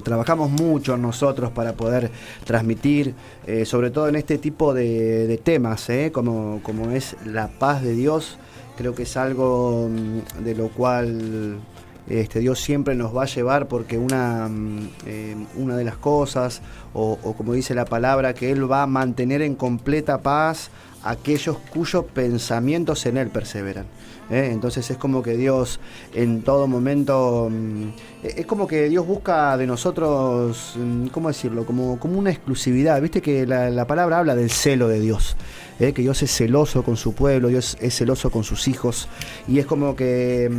trabajamos mucho nosotros para poder transmitir, sobre todo en este tipo de temas, como es la paz de Dios. Creo que es algo de lo cual Dios siempre nos va a llevar, porque una de las cosas, o como dice la palabra, que Él va a mantener en completa paz aquellos cuyos pensamientos en Él perseveran. Entonces es como que Dios en todo momento, es como que Dios busca de nosotros, ¿cómo decirlo? Como una exclusividad. Viste que la palabra habla del celo de Dios, que Dios es celoso con su pueblo, Dios es celoso con sus hijos, y es como que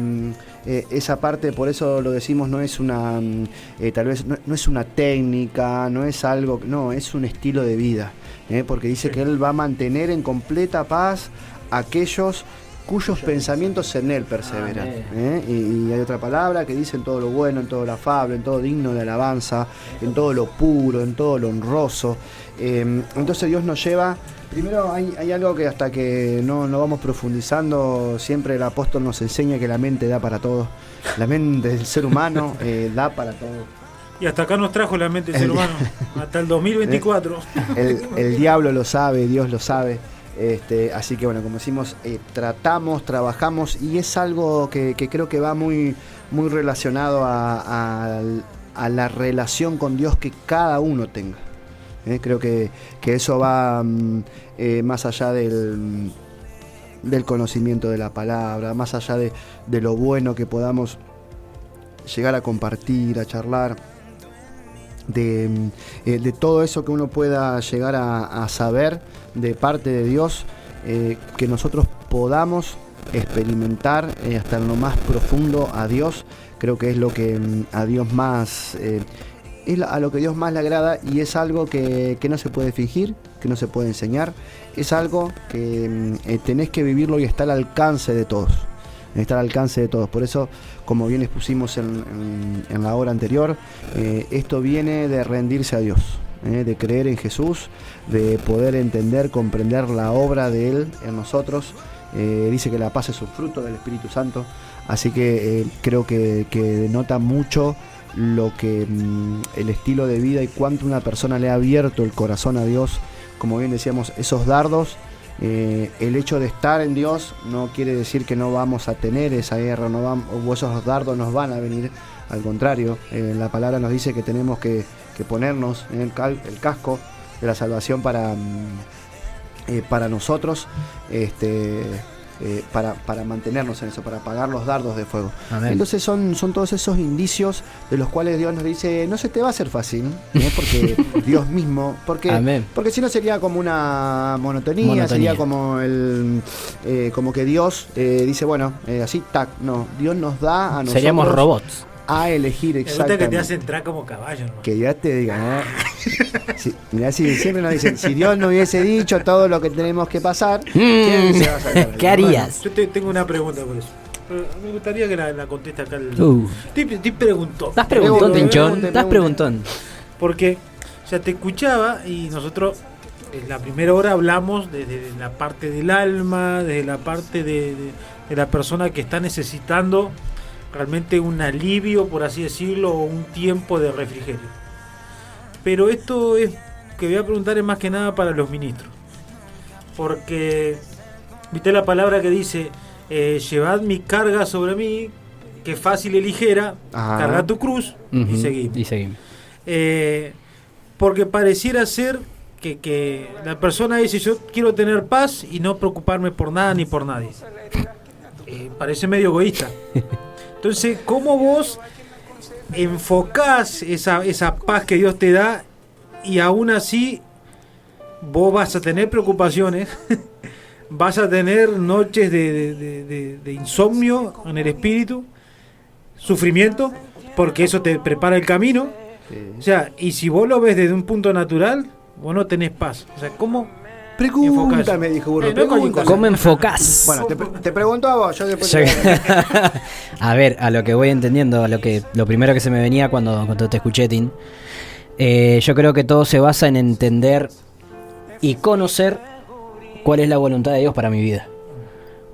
esa parte, por eso lo decimos, no es una, tal vez no es una técnica, no es algo, no, es un estilo de vida, porque dice que Él va a mantener en completa paz aquellos cuyos pensamientos en Él perseveran. Y hay otra palabra que dice: en todo lo bueno, en todo lo afable, en todo digno de alabanza, en todo lo puro, en todo lo honroso. Entonces Dios nos lleva. Primero hay algo que hasta que no vamos profundizando, siempre el apóstol nos enseña que la mente da para todo. La mente del ser humano da para todo. Y hasta acá nos trajo la mente del ser humano, hasta el 2024. El diablo lo sabe, Dios lo sabe. Así que bueno, como decimos, trabajamos, y es algo que creo que va muy, muy relacionado a la relación con Dios que cada uno tenga. Creo que eso va más allá del conocimiento de la palabra, más allá de lo bueno que podamos llegar a compartir, a charlar, de todo eso que uno pueda llegar a saber de parte de Dios, que nosotros podamos experimentar hasta en lo más profundo a Dios. Creo que es lo que a Dios más a lo que Dios más le agrada, y es algo que no se puede fingir, que no se puede enseñar. Es algo que tenés que vivirlo y está al alcance de todos. Está al alcance de todos. Por eso, como bien expusimos en la hora anterior, esto viene de rendirse a Dios, de creer en Jesús, de poder entender, comprender la obra de Él en nosotros. Dice que la paz es un fruto del Espíritu Santo, así que creo que denota mucho lo que el estilo de vida y cuánto una persona le ha abierto el corazón a Dios. Como bien decíamos, esos dardos, el hecho de estar en Dios no quiere decir que no vamos a tener esa guerra, o esos dardos nos van a venir. Al contrario, la palabra nos dice que tenemos que ponernos en el casco de la salvación para nosotros, para mantenernos en eso, para apagar los dardos de fuego. Amén. Entonces son todos esos indicios de los cuales Dios nos dice: no se te va a hacer fácil, porque Dios mismo, porque si no sería como una monotonía. Sería como como que Dios dice, bueno, así, tac. No, Dios nos da a nosotros. Seríamos robots. A elegir exactamente. Que te hace entrar como caballo, ¿no? Que ya te digan, mirá, siempre nos dicen: si Dios no hubiese dicho todo lo que tenemos que pasar, ¿quién se va a sacar? ¿Qué harías? Bueno, yo tengo una pregunta por eso. Me gustaría que la conteste acá. Te preguntó. ¿Estás preguntón, Tinchón? ¿Estás preguntón? Porque, o sea, te escuchaba y nosotros en la primera hora hablamos desde la parte del alma, desde la parte de la persona que está necesitando realmente un alivio, por así decirlo, o un tiempo de refrigerio. Pero esto que voy a preguntar es más que nada para los ministros, porque viste la palabra que dice: llevad mi carga sobre mí, que fácil y ligera. Carga tu cruz. Y seguimos. Porque pareciera ser que la persona dice: yo quiero tener paz y no preocuparme por nada ni por nadie. Parece medio egoísta. Entonces, ¿cómo vos enfocás esa paz que Dios te da, y aún así vos vas a tener preocupaciones, vas a tener noches de insomnio en el espíritu, sufrimiento, porque eso te prepara el camino? O sea, y si vos lo ves desde un punto natural, vos no tenés paz. O sea, ¿cómo? Pregúntame, dijo Burro. ¿Cómo enfocás? Bueno, te pregunto a vos, yo después A ver, a lo que voy entendiendo, lo primero que se me venía cuando te escuché, Tin, yo creo que todo se basa en entender y conocer cuál es la voluntad de Dios para mi vida.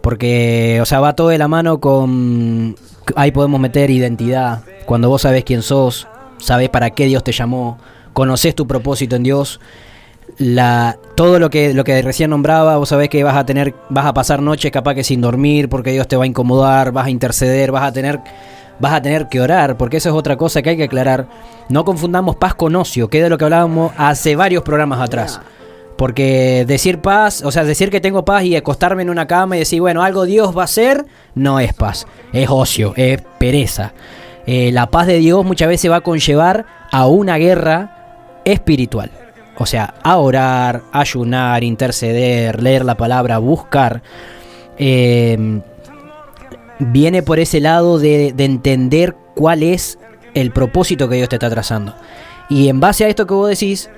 Porque, o sea, va todo de la mano con... Ahí podemos meter identidad. Cuando vos sabés quién sos, sabés para qué Dios te llamó, conocés tu propósito en Dios. Todo lo que recién nombraba, vos sabés que vas a pasar noches capaz que sin dormir, porque Dios te va a incomodar, vas a interceder, vas a tener que orar, porque eso es otra cosa que hay que aclarar. No confundamos paz con ocio, que es de lo que hablábamos hace varios programas atrás. Porque decir paz, o sea, decir que tengo paz y acostarme en una cama y decir, bueno, algo Dios va a hacer, no es paz, es ocio, es pereza. La paz de Dios muchas veces va a conllevar a una guerra espiritual. O sea, a orar, ayunar, interceder, leer la palabra, buscar. Viene por ese lado de entender cuál es el propósito que Dios te está trazando. Y en base a esto que vos decís,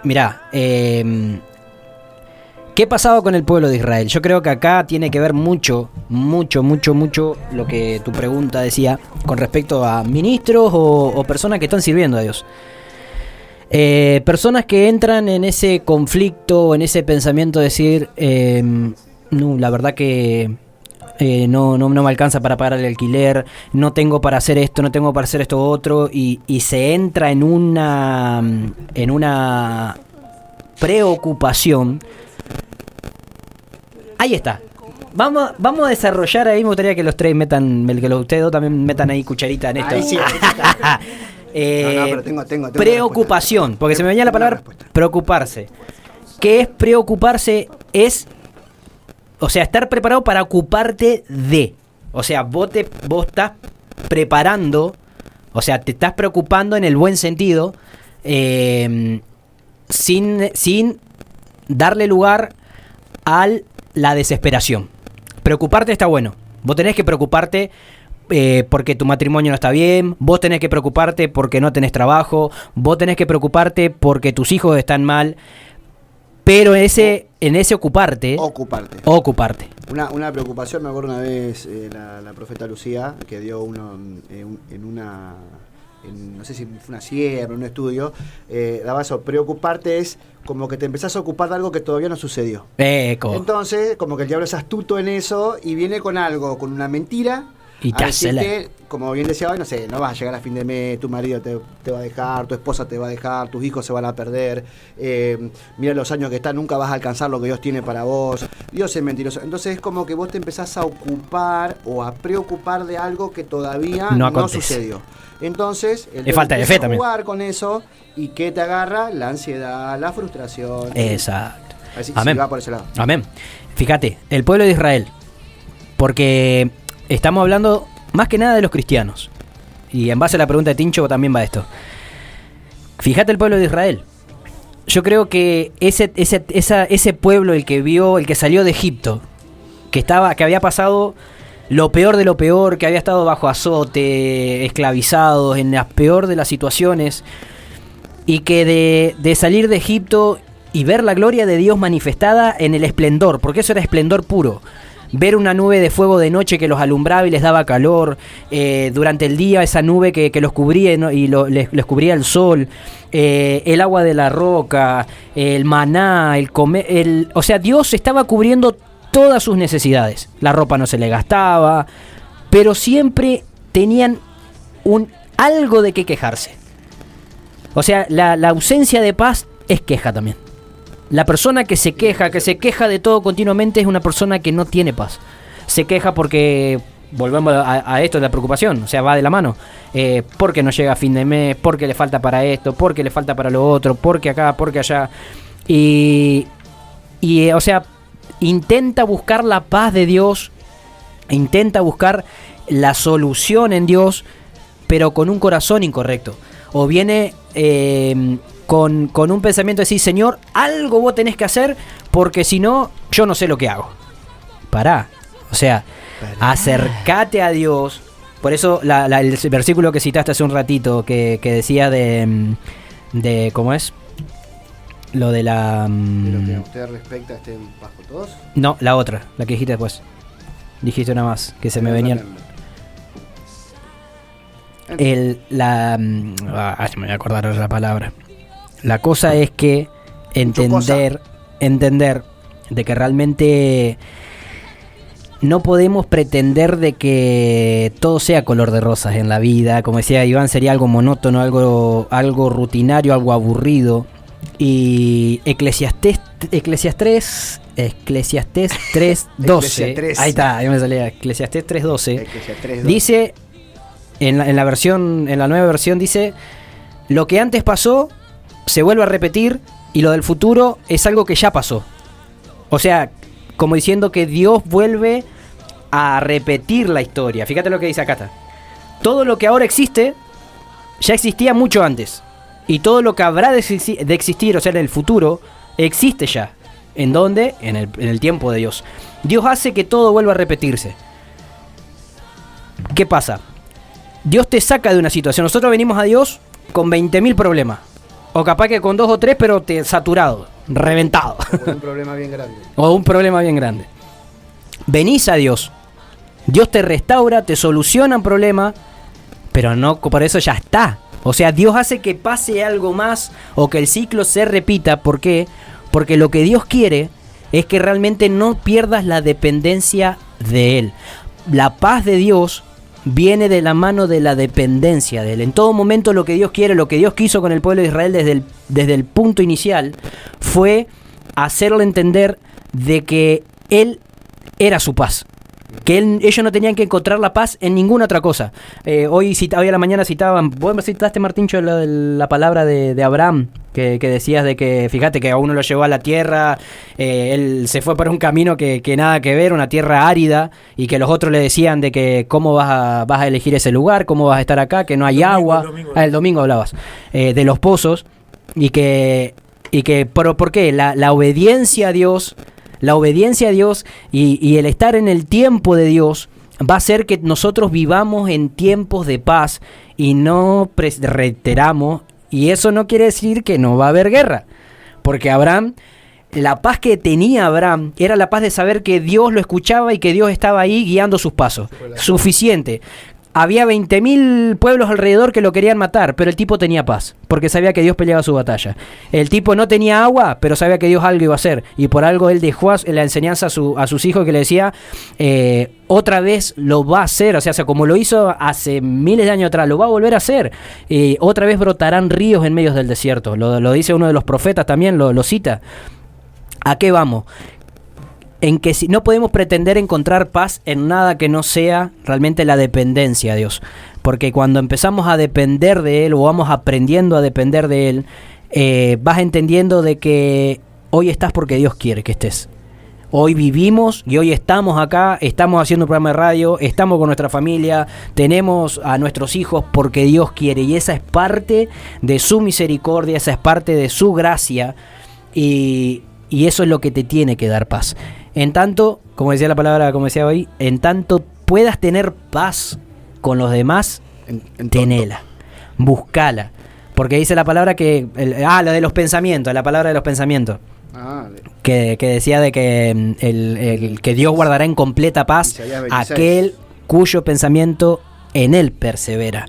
mirá, ¿qué pasaba con el pueblo de Israel? Yo creo que acá tiene que ver mucho lo que tu pregunta decía con respecto a ministros o personas que están sirviendo a Dios. Personas que entran en ese conflicto, en ese pensamiento de decir, no, la verdad que no me alcanza para pagar el alquiler, no tengo para hacer esto, no tengo para hacer esto otro, y se entra en una preocupación. Ahí está. Vamos a desarrollar ahí, me gustaría que los tres que ustedes dos también metan ahí cucharita en esto. Ahí sí. Pero tengo preocupación, porque se me venía la palabra preocuparse. ¿Qué es preocuparse? O sea, estar preparado para ocuparte de. O sea, vos estás preparando, o sea, te estás preocupando en el buen sentido, sin darle lugar a la desesperación. Preocuparte está bueno. Vos tenés que preocuparte porque tu matrimonio no está bien, vos tenés que preocuparte porque no tenés trabajo, vos tenés que preocuparte porque tus hijos están mal, pero en ese ocuparte. Una preocupación, me acuerdo una vez la profeta Lucía, que dio uno no sé si fue una sierra, un estudio, daba eso, preocuparte es como que te empezás a ocupar de algo que todavía no sucedió. Entonces, como que el diablo es astuto en eso y viene con algo, con una mentira, y te decirte, como bien decía hoy, no sé, no vas a llegar a fin de mes, tu marido te va a dejar, tu esposa te va a dejar, tus hijos se van a perder, mira los años que están, nunca vas a alcanzar lo que Dios tiene para vos, Dios es mentiroso. Entonces es como que vos te empezás a ocupar o a preocupar de algo que todavía no sucedió. Entonces, es falta de fe también. Jugar con eso y que te agarra la ansiedad, la frustración. Exacto. Así Amén. va por ese lado. Amén. Fíjate, el pueblo de Israel, porque estamos hablando más que nada de los cristianos. Y en base a la pregunta de Tincho también va esto. Fíjate el pueblo de Israel. Yo creo que ese pueblo, el que salió de Egipto, que había pasado lo peor de lo peor, que había estado bajo azote, esclavizados, en la peor de las situaciones, y que de salir de Egipto y ver la gloria de Dios manifestada en el esplendor, porque eso era esplendor puro. Ver una nube de fuego de noche que los alumbraba y les daba calor, durante el día esa nube que los cubría y les cubría el sol, el agua de la roca, el maná, o sea, Dios estaba cubriendo todas sus necesidades. La ropa no se le gastaba, pero siempre tenían algo de qué quejarse. O sea, la ausencia de paz es queja también. La persona que se queja de todo continuamente es una persona que no tiene paz. Se queja porque, volvemos a esto de la preocupación, o sea, va de la mano. Porque no llega a fin de mes, porque le falta para esto, porque le falta para lo otro, porque acá, porque allá. Y o sea, intenta buscar la paz de Dios, intenta buscar la solución en Dios, pero con un corazón incorrecto. O viene con un pensamiento de decir, Señor, algo vos tenés que hacer, porque si no, yo no sé lo que hago. Pará. O sea, acércate a Dios. Por eso el versículo que citaste hace un ratito, que decía de ¿cómo es? Lo de la... ¿De lo que a usted respecta estén bajo todos? No, la otra, la que dijiste después. Dijiste una más, que se me venían... Se me voy a acordar de la palabra. La cosa es que entender de que realmente no podemos pretender de que todo sea color de rosas en la vida. Como decía Iván, sería algo monótono, algo rutinario, algo aburrido. Y Eclesiastés 3:12. Ahí está, ya me salía. Eclesiastés 3:12. Dice, en la nueva versión dice: lo que antes pasó se vuelve a repetir, y lo del futuro es algo que ya pasó. O sea, como diciendo que Dios vuelve a repetir la historia. Fíjate lo que dice acá está. Todo lo que ahora existe ya existía mucho antes. Y todo lo que habrá de existir, o sea, en el futuro, existe ya. ¿En dónde? En el tiempo de Dios. Dios hace que todo vuelva a repetirse. ¿Qué pasa? Dios te saca de una situación. Nosotros venimos a Dios con 20.000 problemas. O capaz que con 2 o 3, pero saturado, reventado. O un problema bien grande. O un problema bien grande. Venís a Dios. Dios te restaura, te soluciona un problema, pero no por eso ya está. O sea, Dios hace que pase algo más o que el ciclo se repita. ¿Por qué? Porque lo que Dios quiere es que realmente no pierdas la dependencia de Él. La paz de Dios viene de la mano de la dependencia de Él. En todo momento lo que Dios quiere, lo que Dios quiso con el pueblo de Israel desde el punto inicial, fue hacerle entender de que Él era su paz. Que ellos no tenían que encontrar la paz en ninguna otra cosa. Hoy a la mañana citaban, vos me citaste, Martincho, la palabra de Abraham, que decías de que, fíjate, que a uno lo llevó a la tierra, él se fue por un camino que nada que ver, una tierra árida, y que los otros le decían de que cómo vas a elegir ese lugar, cómo vas a estar acá, que no hay agua. El domingo hablabas, de los pozos, y que ¿por qué? La obediencia a Dios... La obediencia a Dios y el estar en el tiempo de Dios va a hacer que nosotros vivamos en tiempos de paz y no reiteramos. Y eso no quiere decir que no va a haber guerra. Porque Abraham, la paz que tenía Abraham era la paz de saber que Dios lo escuchaba y que Dios estaba ahí guiando sus pasos. Suficiente. Había 20.000 pueblos alrededor que lo querían matar, pero el tipo tenía paz, porque sabía que Dios peleaba su batalla. El tipo no tenía agua, pero sabía que Dios algo iba a hacer, y por algo él dejó la enseñanza a sus hijos, que le decía, otra vez lo va a hacer, o sea, como lo hizo hace miles de años atrás, lo va a volver a hacer. Otra vez brotarán ríos en medio del desierto, lo dice uno de los profetas también, lo cita. ¿A qué vamos? En que no podemos pretender encontrar paz en nada que no sea realmente la dependencia a Dios. Porque cuando empezamos a depender de Él, o vamos aprendiendo a depender de Él, vas entendiendo de que hoy estás porque Dios quiere que estés. Hoy vivimos y hoy estamos acá, estamos haciendo un programa de radio, estamos con nuestra familia, tenemos a nuestros hijos porque Dios quiere. Y esa es parte de su misericordia, esa es parte de su gracia, y eso es lo que te tiene que dar paz. En tanto, como decía la palabra, como decía hoy, en tanto puedas tener paz con los demás, tenela, buscala. Porque dice la palabra que... lo de los pensamientos, la palabra de los pensamientos. Que decía de que que Dios guardará en completa paz aquel cuyo pensamiento en Él persevera.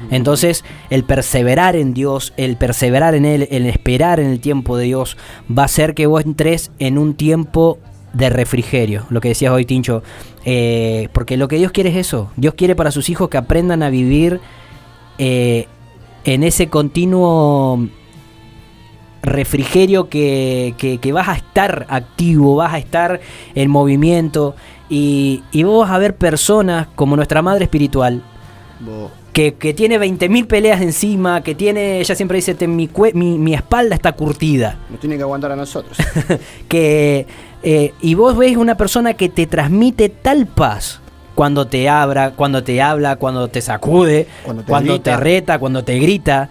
Entonces, el perseverar en Dios, el perseverar en Él, el esperar en el tiempo de Dios, va a hacer que vos entres en un tiempo de refrigerio, lo que decías hoy, Tincho, porque lo que Dios quiere es eso. Dios quiere para sus hijos que aprendan a vivir en ese continuo refrigerio que vas a estar activo, vas a estar en movimiento, y vos vas a ver personas como nuestra madre espiritual que tiene 20.000 peleas encima, que tiene, ella siempre dice, mi espalda está curtida. Nos tiene que aguantar a nosotros. Y vos ves una persona que te transmite tal paz cuando te habla, cuando te sacude, cuando te reta, cuando te grita.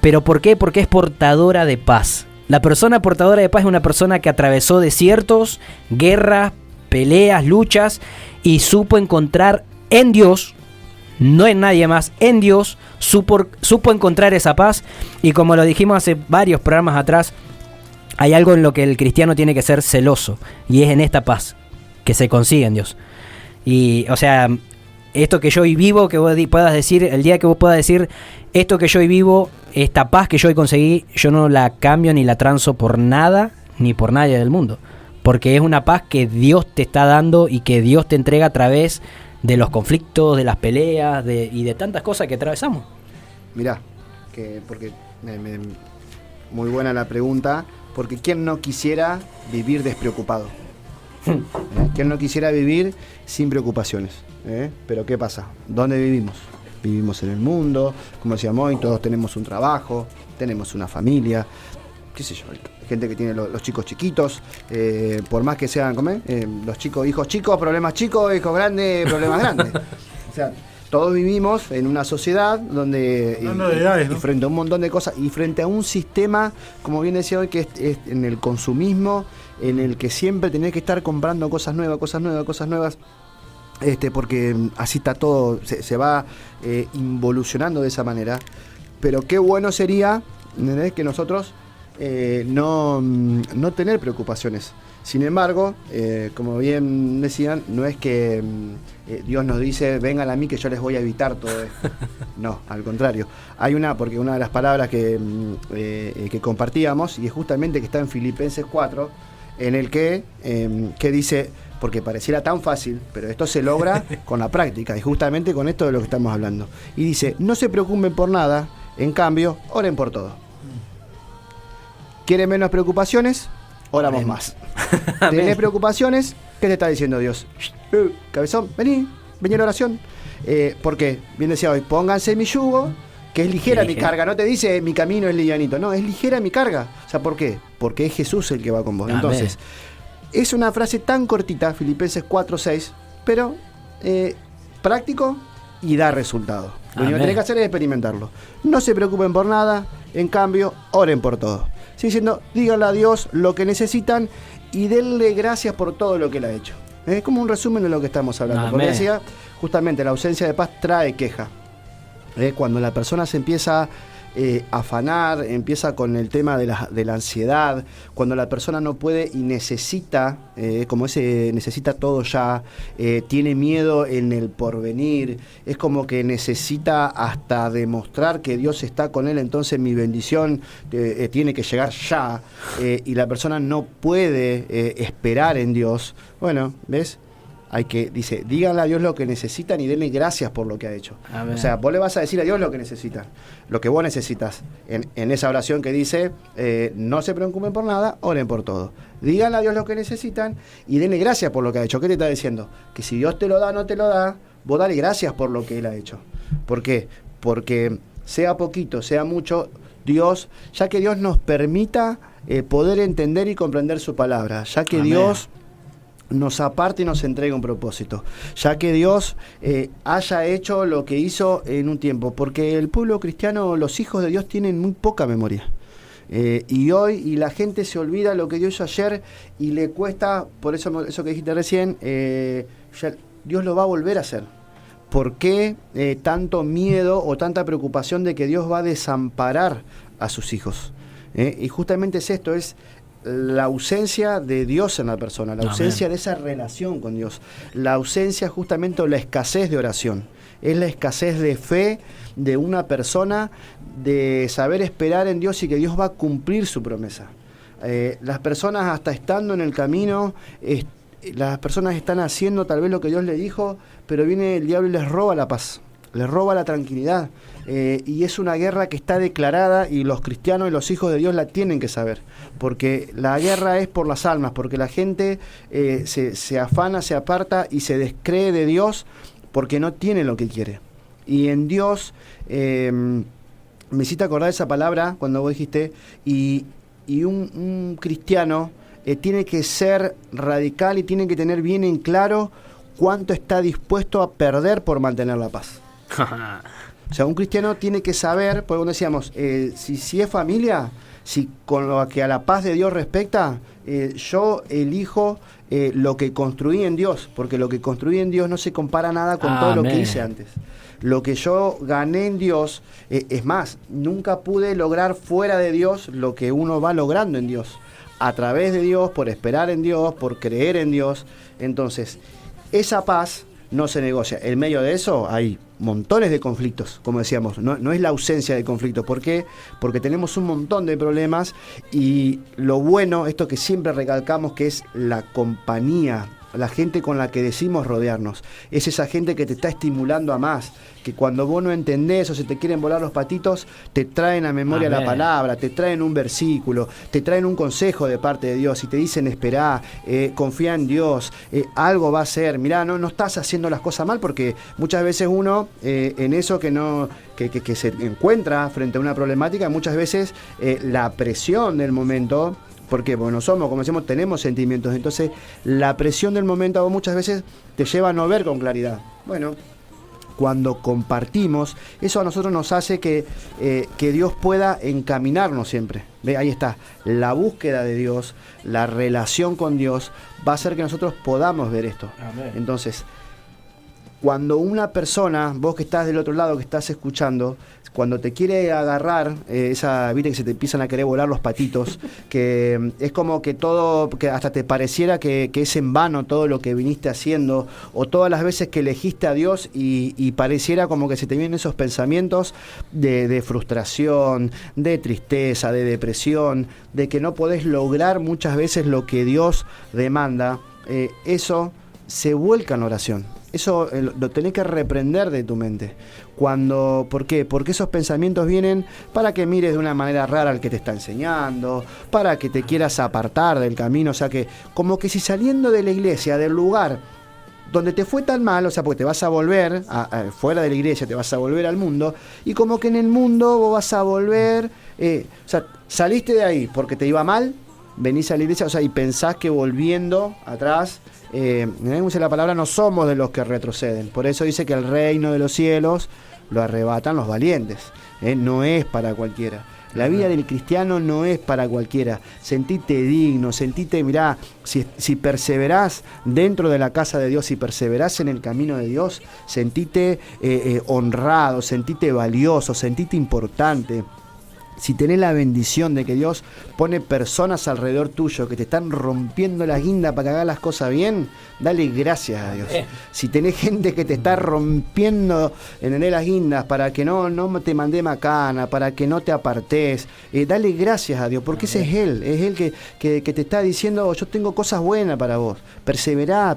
¿Pero por qué? Porque es portadora de paz. La persona portadora de paz es una persona que atravesó desiertos, guerras, peleas, luchas, y supo encontrar en Dios, no en nadie más, en Dios, supo encontrar esa paz. Y como lo dijimos hace varios programas atrás, hay algo en lo que el cristiano tiene que ser celoso, y es en esta paz que se consigue en Dios. Y, o sea, esto que yo hoy vivo, que vos puedas decir, el día que vos puedas decir, esto que yo hoy vivo, esta paz que yo hoy conseguí, yo no la cambio ni la transo por nada, ni por nadie del mundo. porque es una paz que Dios te está dando y que Dios te entrega a través de los conflictos, de las peleas y de tantas cosas que atravesamos. Mirá, porque muy buena la pregunta, porque ¿quién no quisiera vivir despreocupado? ¿Quién no quisiera vivir sin preocupaciones? Pero ¿qué pasa? ¿Dónde vivimos? Vivimos en el mundo, como decíamos hoy, todos tenemos un trabajo, tenemos una familia, qué sé yo, gente que tiene los chicos chiquitos, por más que sean, los chicos, hijos chicos, problemas chicos, hijos grandes, problemas grandes. O sea, todos vivimos en una sociedad donde y frente a un montón de cosas y frente a un sistema, como bien decía hoy, que es en el consumismo, en el que siempre tenés que estar comprando cosas nuevas, porque así está todo, se va involucionando de esa manera. Pero qué bueno sería, ¿entendés?, que nosotros no tener preocupaciones. Sin embargo, como bien decían, no es que Dios nos dice, vengan a mí que yo les voy a evitar todo esto. No, al contrario. Porque una de las palabras que compartíamos, y es justamente que está en Filipenses 4, en el que dice, porque pareciera tan fácil, pero esto se logra con la práctica, y justamente con esto de lo que estamos hablando. Y dice, no se preocupen por nada, en cambio, oren por todo. ¿Quieren menos preocupaciones? Oramos más. ¿Tenés preocupaciones? ¿Qué te está diciendo Dios? Cabezón, vení a la oración. Porque, bien decía hoy, pónganse mi yugo, que es ligera mi carga. No te dice mi camino es livianito, no, es ligera mi carga. O sea, ¿por qué? Porque es Jesús el que va con vos. Amén. Entonces, es una frase tan cortita, Filipenses 4:6, pero práctico y da resultado. Lo único que tenés que hacer es experimentarlo. No se preocupen por nada, en cambio, oren por todo. Sigue diciendo, díganle a Dios lo que necesitan y denle gracias por todo lo que Él ha hecho. Es como un resumen de lo que estamos hablando. Amén. Porque decía, justamente, la ausencia de paz trae queja. Cuando la persona se empieza a afanar, empieza con el tema de la ansiedad, cuando la persona no puede y necesita, necesita todo ya, tiene miedo en el porvenir, es como que necesita hasta demostrar que Dios está con él, entonces mi bendición tiene que llegar ya, y la persona no puede esperar en Dios. Bueno, ¿ves? Dice, díganle a Dios lo que necesitan y denle gracias por lo que ha hecho. Amén. O sea, vos le vas a decir a Dios lo que necesitan, lo que vos necesitas. En esa oración que dice, no se preocupen por nada, oren por todo. Díganle a Dios lo que necesitan y denle gracias por lo que ha hecho. ¿Qué te está diciendo? Que si Dios te lo da o no te lo da, vos dale gracias por lo que Él ha hecho. ¿Por qué? Porque sea poquito, sea mucho, Dios, ya que Dios nos permita poder entender y comprender su palabra, ya que Amén. Dios nos aparte y nos entrega un propósito, ya que Dios haya hecho lo que hizo en un tiempo, porque el pueblo cristiano, los hijos de Dios tienen muy poca memoria, y la gente se olvida lo que Dios hizo ayer y le cuesta, por eso que dijiste recién, ya Dios lo va a volver a hacer. ¿Por qué tanto miedo o tanta preocupación de que Dios va a desamparar a sus hijos? Y justamente es esto, es la ausencia de Dios en la persona, la ausencia de esa relación con Dios, la ausencia justamente o la escasez de oración, es la escasez de fe de una persona, de saber esperar en Dios y que Dios va a cumplir su promesa. Las personas hasta estando en el camino, las personas están haciendo tal vez lo que Dios le dijo, pero viene el diablo y les roba la paz, les roba la tranquilidad, y es una guerra que está declarada y los cristianos y los hijos de Dios la tienen que saber, porque la guerra es por las almas, porque la gente se afana, se aparta y se descree de Dios porque no tiene lo que quiere. Y en Dios, me hiciste acordar esa palabra cuando vos dijiste, y un cristiano tiene que ser radical y tiene que tener bien en claro cuánto está dispuesto a perder por mantener la paz. O sea, un cristiano tiene que saber, porque cuando decíamos, si es familia, si con lo que a la paz de Dios respecta, yo elijo lo que construí en Dios, porque lo que construí en Dios no se compara nada con todo lo que hice antes. Lo que yo gané en Dios, es más, nunca pude lograr fuera de Dios lo que uno va logrando en Dios, a través de Dios, por esperar en Dios, por creer en Dios. Entonces, esa paz no se negocia. En medio de eso hay montones de conflictos, como decíamos, no es la ausencia de conflictos. ¿Por qué? Porque tenemos un montón de problemas y lo bueno, esto que siempre recalcamos, que es la compañía, la gente con la que decimos rodearnos. Es esa gente que te está estimulando a más, que cuando vos no entendés o se te quieren volar los patitos, te traen a memoria Amén. la palabra, te traen un versículo, te traen un consejo de parte de Dios y te dicen esperá, confía en Dios, algo va a ser, mirá, no estás haciendo las cosas mal, porque muchas veces uno en eso que se encuentra frente a una problemática, muchas veces la presión del momento. ¿Por qué? Porque no somos, como decimos, tenemos sentimientos. Entonces, la presión del momento muchas veces te lleva a no ver con claridad. Bueno, cuando compartimos, eso a nosotros nos hace que Dios pueda encaminarnos siempre. ¿Ve? Ahí está. La búsqueda de Dios, la relación con Dios, va a hacer que nosotros podamos ver esto. Amén. Entonces, cuando una persona, vos que estás del otro lado, que estás escuchando, cuando te quiere agarrar, viste que se te empiezan a querer volar los patitos, que es como que todo, que hasta te pareciera que es en vano todo lo que viniste haciendo, o todas las veces que elegiste a Dios y pareciera como que se te vienen esos pensamientos de frustración, de tristeza, de depresión, de que no podés lograr muchas veces lo que Dios demanda, eso se vuelca en oración. Eso lo tenés que reprender de tu mente. ¿Por qué? Porque esos pensamientos vienen para que mires de una manera rara al que te está enseñando, para que te quieras apartar del camino. O sea que, como que si saliendo de la iglesia, del lugar donde te fue tan mal, o sea, porque te vas a volver, fuera de la iglesia, te vas a volver al mundo, y como que en el mundo vos vas a volver, o sea, saliste de ahí porque te iba mal, venís a la iglesia, o sea, y pensás que volviendo atrás, dice la palabra, no somos de los que retroceden. Por eso dice que el reino de los cielos lo arrebatan los valientes. No es para cualquiera. La vida del cristiano no es para cualquiera. Sentite digno, mirá, si perseverás dentro de la casa de Dios, si perseverás en el camino de Dios, sentite honrado, sentite valioso, sentite importante. Si tenés la bendición de que Dios pone personas alrededor tuyo que te están rompiendo las guindas para que hagas las cosas bien, dale gracias a Dios. Si tenés gente que te está rompiendo en las guindas para que no te mande macana, para que no te apartes, dale gracias a Dios, porque ese es Él que te está diciendo, yo tengo cosas buenas para vos. Perseverá,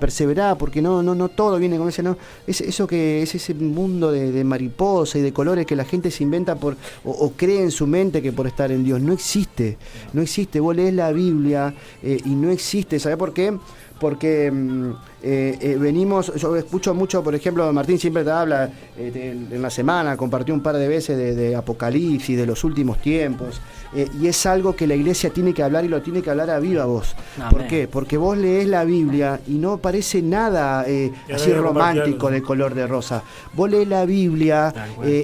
porque no todo viene con ese, no. Eso que es ese mundo de mariposa y de colores que la gente se inventa o cree en su mente que por estar en Dios. No existe. Vos lees la Biblia y no existe. ¿Sabés por qué? Porque yo escucho mucho, por ejemplo, Martín siempre te habla en la semana, compartió un par de veces de Apocalipsis, de los últimos tiempos, y es algo que la iglesia tiene que hablar y lo tiene que hablar a viva voz. Amén. ¿Por qué? Porque vos lees la Biblia y no parece nada así romántico de color de rosa. Vos lees la Biblia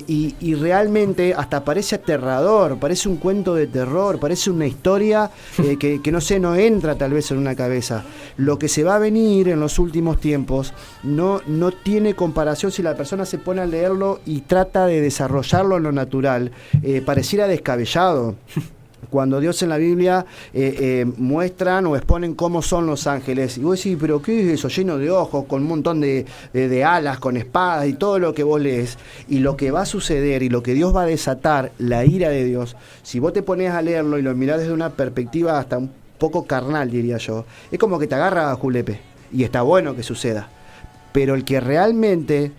y realmente hasta parece aterrador, parece un cuento de terror, parece una historia que no entra tal vez en una cabeza. Lo que se va a venir en los últimos tiempos no tiene comparación si la persona se pone a leerlo y trata de desarrollarlo en lo natural. Pareciera descabellado. Cuando Dios en la Biblia muestran o exponen cómo son los ángeles, y vos decís, pero ¿qué es eso? Lleno de ojos, con un montón de alas, con espadas y todo lo que vos lees, y lo que va a suceder y lo que Dios va a desatar, la ira de Dios, si vos te pones a leerlo y lo mirás desde una perspectiva hasta un poco carnal, diría yo, es como que te agarra a julepe, y está bueno que suceda, pero el que realmente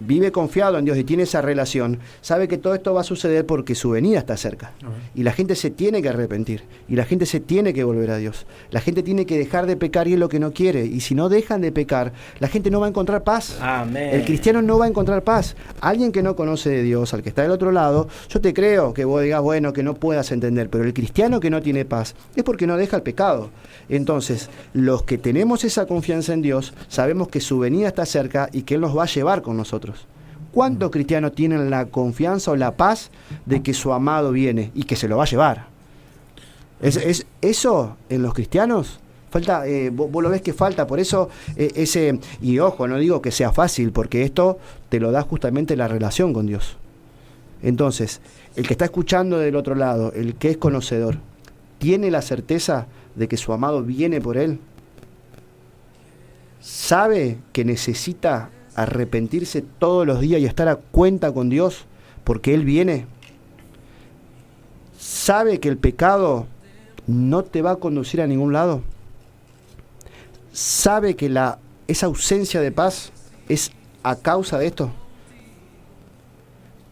vive confiado en Dios y tiene esa relación, sabe que todo esto va a suceder porque su venida está cerca. Y la gente se tiene que arrepentir. Y la gente se tiene que volver a Dios. La gente tiene que dejar de pecar y es lo que no quiere. Y si no dejan de pecar, la gente no va a encontrar paz. Amén. El cristiano no va a encontrar paz. Alguien que no conoce de Dios, al que está del otro lado, yo te creo que vos digas, bueno, que no puedas entender. Pero el cristiano que no tiene paz es porque no deja el pecado. Entonces, los que tenemos esa confianza en Dios, sabemos que su venida está cerca y que Él nos va a llevar con nosotros. ¿Cuántos cristianos tienen la confianza o la paz de que su amado viene y que se lo va a llevar? Eso en los cristianos falta, vos lo ves que falta, por eso y ojo, no digo que sea fácil, porque esto te lo da justamente la relación con Dios. Entonces, el que está escuchando del otro lado, el que es conocedor, ¿tiene la certeza de que su amado viene por él? sabe que necesita arrepentirse todos los días y estar a cuenta con Dios porque Él viene, sabe que el pecado no te va a conducir a ningún lado, sabe que esa ausencia de paz es a causa de esto.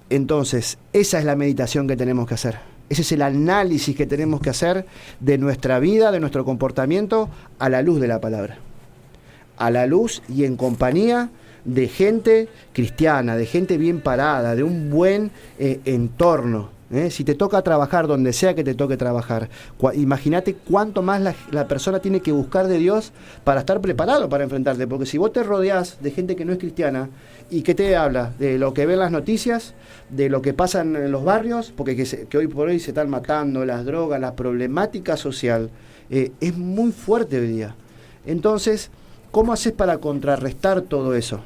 Entonces, esa es la meditación que tenemos que hacer. Ese es el análisis que tenemos que hacer de nuestra vida, de nuestro comportamiento, a la luz de la palabra. A la luz y en compañía de gente cristiana, de gente bien parada, de un buen entorno. Si te toca trabajar donde sea que te toque trabajar, imagínate cuánto más la persona tiene que buscar de Dios para estar preparado para enfrentarte, porque si vos te rodeás de gente que no es cristiana, ¿y qué te habla? De lo que ven las noticias, de lo que pasa en los barrios, porque que hoy por hoy se están matando, las drogas, la problemática social, es muy fuerte hoy día. Entonces, ¿cómo haces para contrarrestar todo eso?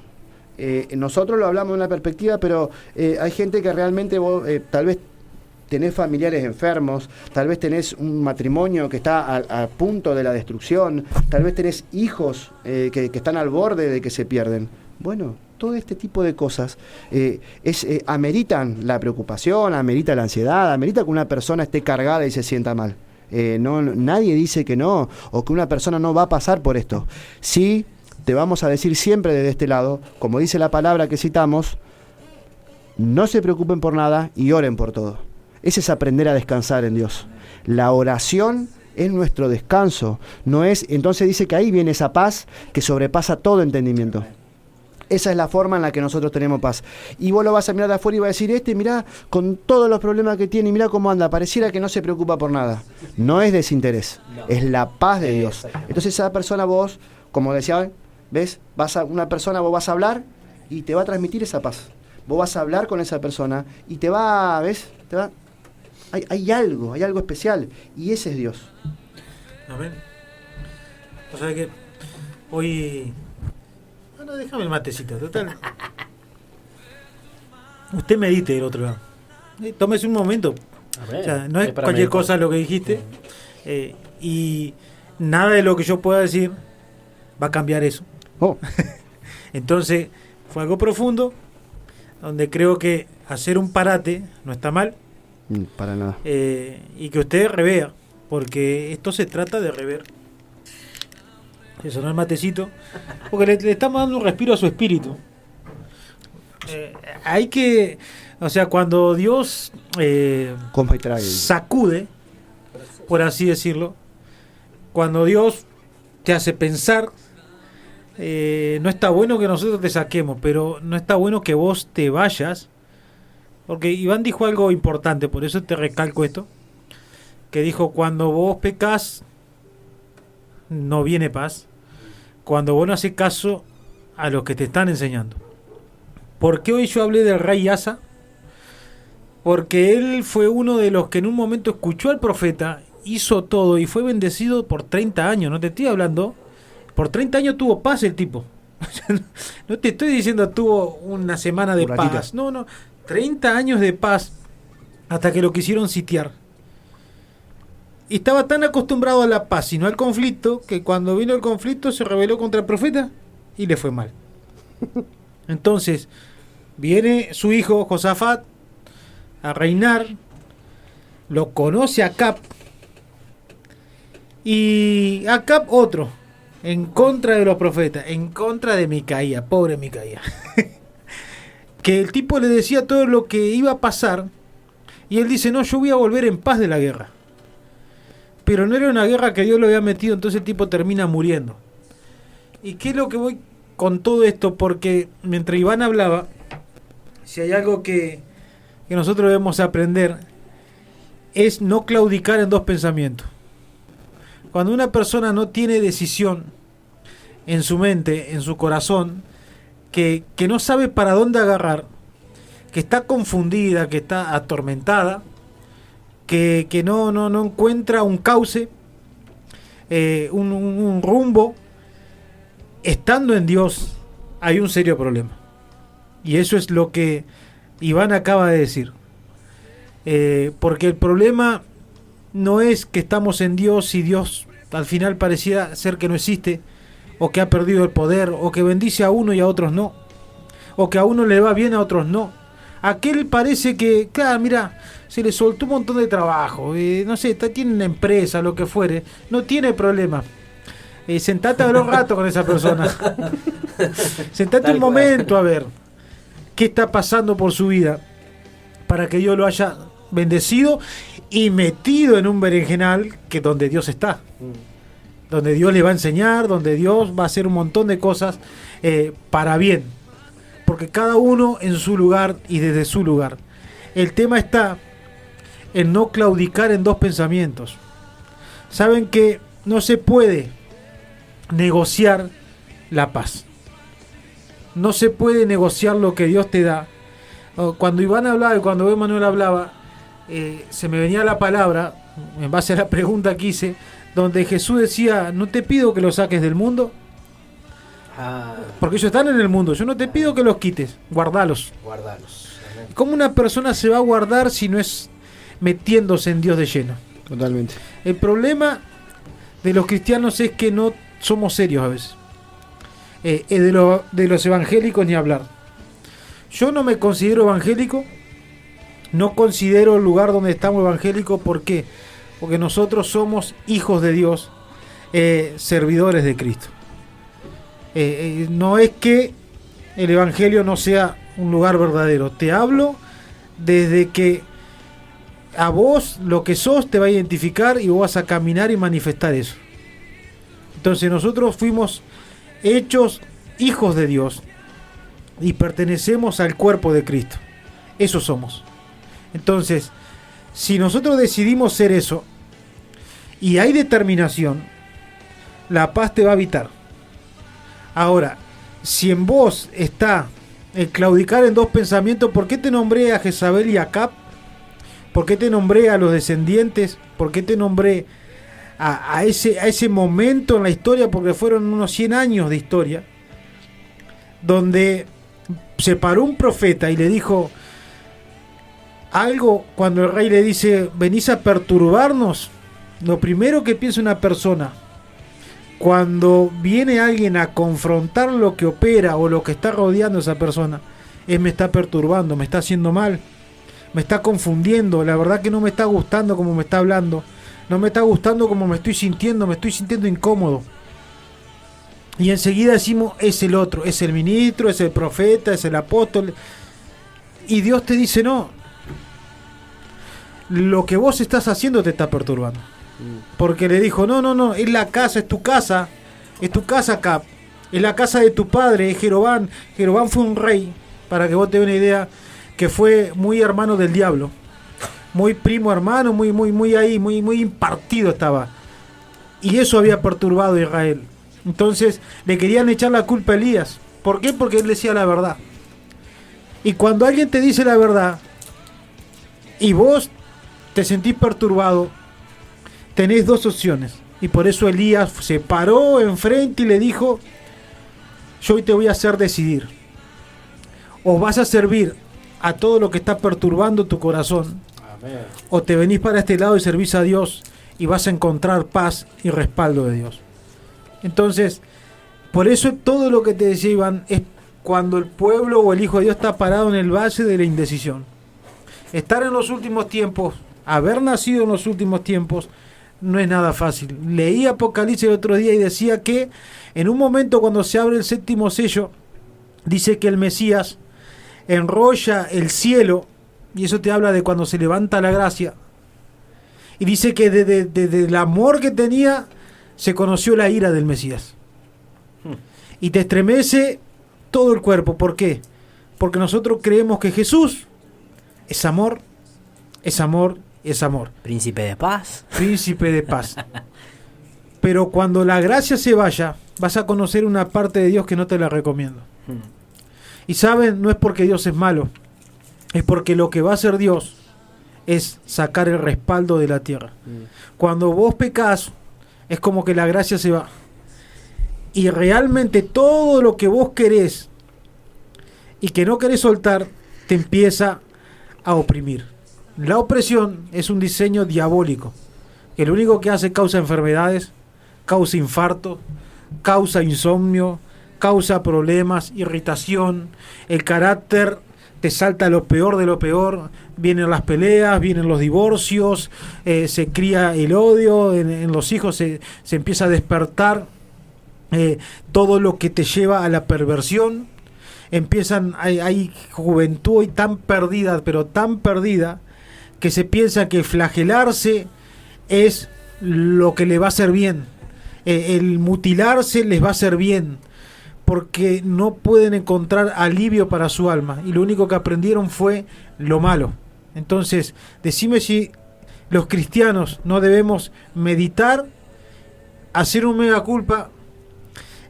Nosotros lo hablamos de una perspectiva, pero hay gente que realmente vos, tal vez tenés familiares enfermos, tal vez tenés un matrimonio que está a punto de la destrucción, tal vez tenés hijos que están al borde de que se pierden. Bueno, todo este tipo de cosas ameritan la preocupación, amerita la ansiedad, amerita que una persona esté cargada y se sienta mal. Nadie dice que no, o que una persona no va a pasar por esto. Sí, te vamos a decir siempre desde este lado, como dice la palabra que citamos, no se preocupen por nada y oren por todo. Ese es aprender a descansar en Dios. La oración es nuestro descanso. No es, entonces dice que ahí viene esa paz que sobrepasa todo entendimiento. Esa es la forma en la que nosotros tenemos paz. Y vos lo vas a mirar de afuera y vas a decir, mirá, con todos los problemas que tiene, mirá cómo anda, pareciera que no se preocupa por nada. No es desinterés, es la paz de Dios. Entonces esa persona vos, como decía, ¿ves? Una persona vos vas a hablar y te va a transmitir esa paz. Vos vas a hablar con esa persona y te va, ¿ves? Hay algo especial, y ese es Dios. Amén. O sea que hoy... Bueno, déjame el matecito, total. Usted medite del otro lado. Tómese un momento. O sea, no es cualquier cosa lo que dijiste. Y nada de lo que yo pueda decir va a cambiar eso. Oh. Entonces, fue algo profundo, donde creo que hacer un parate no está mal. Para nada. Y que usted revea, porque esto se trata de rever. Se sonó el matecito, porque le estamos dando un respiro a su espíritu. Hay que, o sea, cuando Dios sacude, por así decirlo, cuando Dios te hace pensar, no está bueno que nosotros te saquemos, pero no está bueno que vos te vayas. Porque Iván dijo algo importante, por eso te recalco esto, que dijo, cuando vos pecás, no viene paz, cuando vos no haces caso a lo que te están enseñando. ¿Por qué hoy yo hablé del rey Asa? Porque él fue uno de los que en un momento escuchó al profeta, hizo todo y fue bendecido por 30 años, no te estoy hablando, por 30 años tuvo paz el tipo. No te estoy diciendo tuvo una semana de paz, no, 30 años de paz hasta que lo quisieron sitiar. Y estaba tan acostumbrado a la paz y no al conflicto que cuando vino el conflicto se rebeló contra el profeta y le fue mal. Entonces viene su hijo Josafat a reinar, lo conoce a Acab y Acab otro en contra de los profetas, en contra de Micaía, pobre Micaía. Que el tipo le decía todo lo que iba a pasar y él dice, no, yo voy a volver en paz de la guerra. Pero no era una guerra que Dios lo había metido, entonces el tipo termina muriendo. ¿Y qué es lo que voy con todo esto? Porque mientras Iván hablaba, si hay algo que nosotros debemos aprender, es no claudicar en dos pensamientos. Cuando una persona no tiene decisión en su mente, en su corazón, que no sabe para dónde agarrar, que está confundida, que está atormentada, que no encuentra un cauce, un rumbo, estando en Dios hay un serio problema. Y eso es lo que Iván acaba de decir. Porque el problema no es que estamos en Dios y Dios al final pareciera ser que no existe, o que ha perdido el poder, o que bendice a uno y a otros no, o que a uno le va bien, a otros no. Aquel parece que, claro, mira, se le soltó un montón de trabajo, no sé, tiene una empresa, lo que fuere, no tiene problema. Sentate a ver un rato con esa persona. Sentate Tal un momento a ver qué está pasando por su vida, para que Dios lo haya bendecido y metido en un berenjenal que donde Dios está, donde Dios le va a enseñar, donde Dios va a hacer un montón de cosas para bien, porque cada uno en su lugar y desde su lugar. El tema está en no claudicar en dos pensamientos. Saben que no se puede negociar la paz, no se puede negociar lo que Dios te da. Cuando Iván hablaba y cuando Manuel hablaba, se me venía la palabra, en base a la pregunta que hice, donde Jesús decía: no te pido que los saques del mundo, porque ellos están en el mundo, yo no te pido que los quites, guardalos. ¿Cómo una persona se va a guardar si no es metiéndose en Dios de lleno? Totalmente. El problema de los cristianos es que no somos serios a veces. De los evangélicos ni hablar. Yo no me considero evangélico, no considero el lugar donde estamos evangélicos. ¿Por qué? Porque nosotros somos hijos de Dios, servidores de Cristo. No es que el evangelio no sea un lugar verdadero. Te hablo desde que a vos lo que sos te va a identificar y vos vas a caminar y manifestar eso. Entonces nosotros fuimos hechos hijos de Dios y pertenecemos al cuerpo de Cristo. Eso somos. Entonces, si nosotros decidimos ser eso y hay determinación, la paz te va a habitar. Ahora, si en vos está el claudicar en dos pensamientos, ¿por qué te nombré a Jezabel y a Acab? ¿Por qué te nombré a los descendientes? ¿Por qué te nombré a ese momento en la historia? Porque fueron unos 100 años de historia donde se paró un profeta y le dijo algo. Cuando el rey le dice: venís a perturbarnos, lo primero que piensa una persona cuando viene alguien a confrontar lo que opera o lo que está rodeando a esa persona es: me está perturbando, me está haciendo mal, me está confundiendo, la verdad que no me está gustando como me está hablando, no me está gustando como me estoy sintiendo incómodo. Y enseguida decimos: es el otro, es el ministro, es el profeta, es el apóstol. Y Dios te dice: no, lo que vos estás haciendo te está perturbando. Porque le dijo: no, es la casa, es tu casa acá, es la casa de tu padre, es Jeroboam. Jeroboam fue un rey, para que vos te des una idea, que fue muy hermano del diablo, muy primo hermano, muy ahí, muy impartido estaba. Y eso había perturbado a Israel. Entonces le querían echar la culpa a Elías. ¿Por qué? Porque él decía la verdad. Y cuando alguien te dice la verdad y vos te sentís perturbado, tenés dos opciones. Y por eso Elías se paró enfrente y le dijo: yo hoy te voy a hacer decidir. O vas a servir a todo lo que está perturbando tu corazón. Amén. O te venís para este lado y servís a Dios y vas a encontrar paz y respaldo de Dios. Entonces, por eso todo lo que te decía Iván es cuando el pueblo o el Hijo de Dios está parado en el valle de la indecisión. Estar en los últimos tiempos, haber nacido en los últimos tiempos, no es nada fácil. Leí Apocalipsis el otro día y decía que en un momento cuando se abre el séptimo sello, dice que el Mesías enrolla el cielo, y eso te habla de cuando se levanta la gracia, y dice que desde el amor que tenía se conoció la ira del Mesías. Y te estremece todo el cuerpo. ¿Por qué? Porque nosotros creemos que Jesús es amor, es amor, es amor. Príncipe de paz. Príncipe de paz. Pero cuando la gracia se vaya, vas a conocer una parte de Dios que no te la recomiendo. Y saben, no es porque Dios es malo, es porque lo que va a hacer Dios es sacar el respaldo de la tierra. Cuando vos pecás, es como que la gracia se va. Y realmente todo lo que vos querés y que no querés soltar, te empieza a oprimir. La opresión es un diseño diabólico, que lo único que hace causa enfermedades, causa infarto, causa insomnio, causa problemas, irritación, el carácter te salta lo peor de lo peor, vienen las peleas, vienen los divorcios, se cría el odio, en los hijos se empieza a despertar todo lo que te lleva a la perversión. Hay juventud hoy tan perdida, pero tan perdida, que se piensa que flagelarse es lo que le va a hacer bien, el mutilarse les va a hacer bien, porque no pueden encontrar alivio para su alma y lo único que aprendieron fue lo malo. Entonces, decime si los cristianos no debemos meditar, hacer un mea culpa,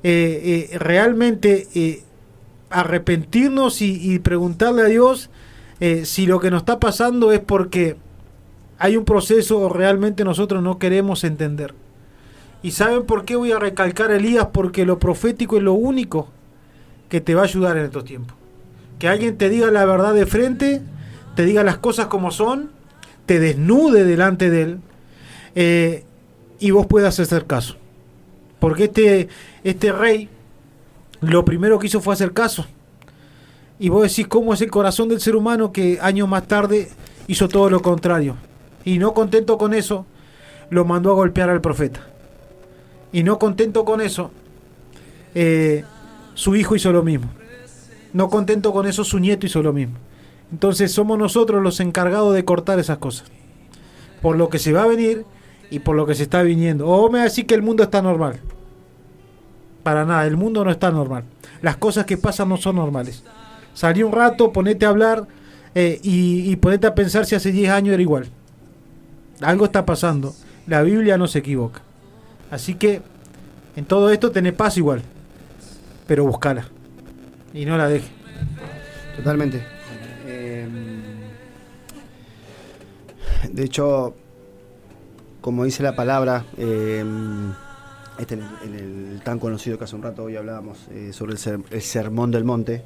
realmente arrepentirnos y preguntarle a Dios si lo que nos está pasando es porque hay un proceso o realmente nosotros no queremos entender. ¿Y saben por qué voy a recalcar a Elías? Porque lo profético es lo único que te va a ayudar en estos tiempos. Que alguien te diga la verdad de frente, te diga las cosas como son, te desnude delante de él, y vos puedas hacer caso. Porque este rey lo primero que hizo fue hacer caso. Y vos decís, ¿cómo es el corazón del ser humano que años más tarde hizo todo lo contrario? Y no contento con eso, lo mandó a golpear al profeta. Y no contento con eso, su hijo hizo lo mismo. No contento con eso, su nieto hizo lo mismo. Entonces somos nosotros los encargados de cortar esas cosas, por lo que se va a venir y por lo que se está viniendo. O me va a decir que el mundo está normal. Para nada, el mundo no está normal. Las cosas que pasan no son normales. Salí un rato, ponete a hablar y ponete a pensar si hace 10 años era igual. Algo está pasando. La Biblia no se equivoca. Así que en todo esto tenés paz igual, pero buscala y no la dejes. Totalmente. De hecho, como dice la palabra, en el tan conocido que hace un rato hoy hablábamos sobre el Sermón del Monte,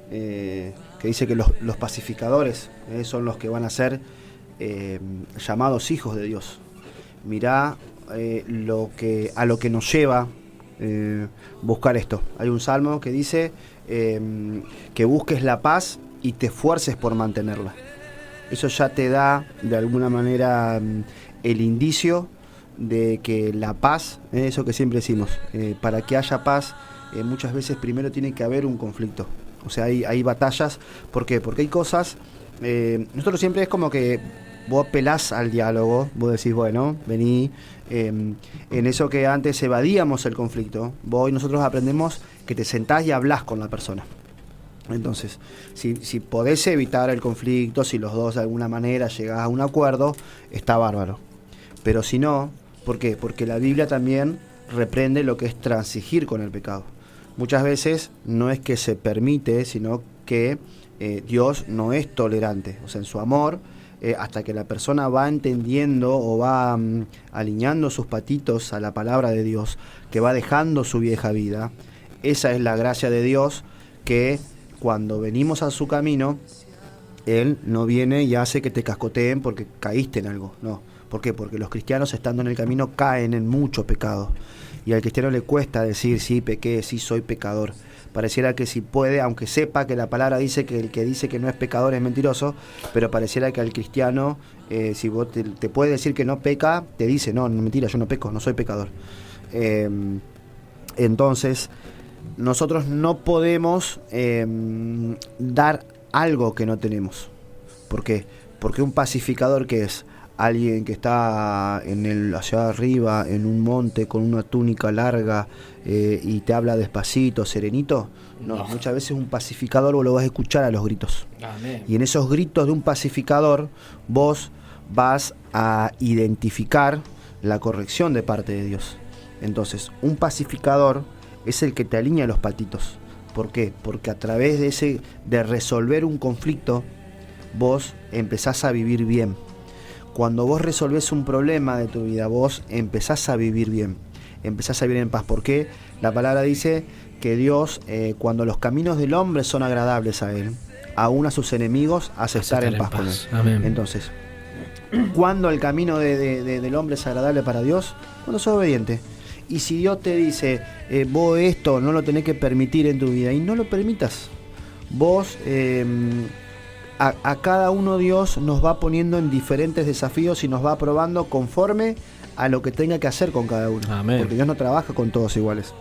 que dice que los pacificadores son los que van a ser llamados hijos de Dios. Mirá a lo que nos lleva buscar esto. Hay un salmo que dice que busques la paz y te esfuerces por mantenerla. Eso ya te da de alguna manera el indicio de que la paz, eso que siempre decimos, para que haya paz muchas veces primero tiene que haber un conflicto. O sea, hay batallas. ¿Por qué? Porque hay cosas, nosotros siempre es como que vos pelás al diálogo, vos decís, bueno, vení, en eso que antes evadíamos el conflicto, vos y nosotros aprendemos que te sentás y hablás con la persona. Entonces, si podés evitar el conflicto, si los dos de alguna manera llegás a un acuerdo, está bárbaro. Pero si no, ¿por qué? Porque la Biblia también reprende lo que es transigir con el pecado. Muchas veces no es que se permite, sino que Dios no es tolerante. O sea, en su amor, hasta que la persona va entendiendo o va alineando sus patitos a la palabra de Dios, que va dejando su vieja vida, esa es la gracia de Dios, que cuando venimos a su camino, Él no viene y hace que te cascoteen porque caíste en algo, no. ¿Por qué? Porque los cristianos, estando en el camino, caen en mucho pecado. Y al cristiano le cuesta decir, sí, pequé, sí, soy pecador. Pareciera que si puede, aunque sepa que la palabra dice que el que dice que no es pecador es mentiroso, pero pareciera que al cristiano, si vos te puede decir que no peca, te dice, no, mentira, yo no peco, no soy pecador. Entonces, nosotros no podemos dar algo que no tenemos. ¿Por qué? Porque un pacificador, ¿qué es? Alguien que está allá arriba, en un monte, con una túnica larga, y te habla despacito, serenito. No, muchas veces un pacificador vos lo vas a escuchar a los gritos. Amén. Y en esos gritos de un pacificador vos vas a identificar la corrección de parte de Dios. Entonces, un pacificador es el que te alinea los patitos. ¿Por qué? Porque a través de resolver un conflicto, vos empezás a vivir bien. Cuando vos resolvés un problema de tu vida, vos empezás a vivir bien, empezás a vivir en paz. ¿Por qué? La palabra dice que Dios, cuando los caminos del hombre son agradables a Él, aún a sus enemigos hace estar en paz con Él. Amén. Entonces, ¿cuándo el camino del hombre es agradable para Dios? Cuando sos obediente. Y si Dios te dice, vos esto no lo tenés que permitir en tu vida, y no lo permitas. Vos, a cada uno Dios nos va poniendo en diferentes desafíos y nos va probando conforme a lo que tenga que hacer con cada uno. Amén. Porque Dios no trabaja con todos iguales.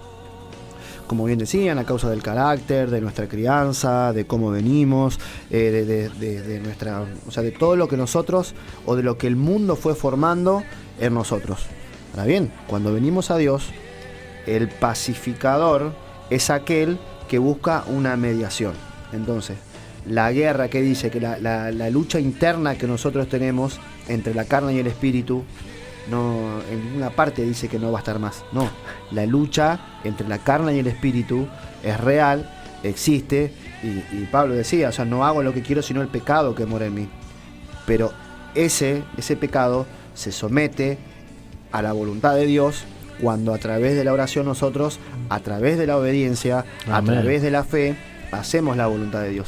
Como bien decían, a causa del carácter, de nuestra crianza, de cómo venimos, de nuestra, o sea, de todo lo que nosotros, o de lo que el mundo fue formando en nosotros. Ahora bien, cuando venimos a Dios, el pacificador es aquel que busca una mediación. Entonces, la guerra que dice que la lucha interna que nosotros tenemos entre la carne y el espíritu, no, en ninguna parte dice que no va a estar más. No, la lucha entre la carne y el espíritu es real, existe, y Pablo decía, o sea, no hago lo que quiero sino el pecado que mora en mí. Pero ese pecado se somete a la voluntad de Dios cuando a través de la oración nosotros, a través de la obediencia, a través de la fe, hacemos la voluntad de Dios.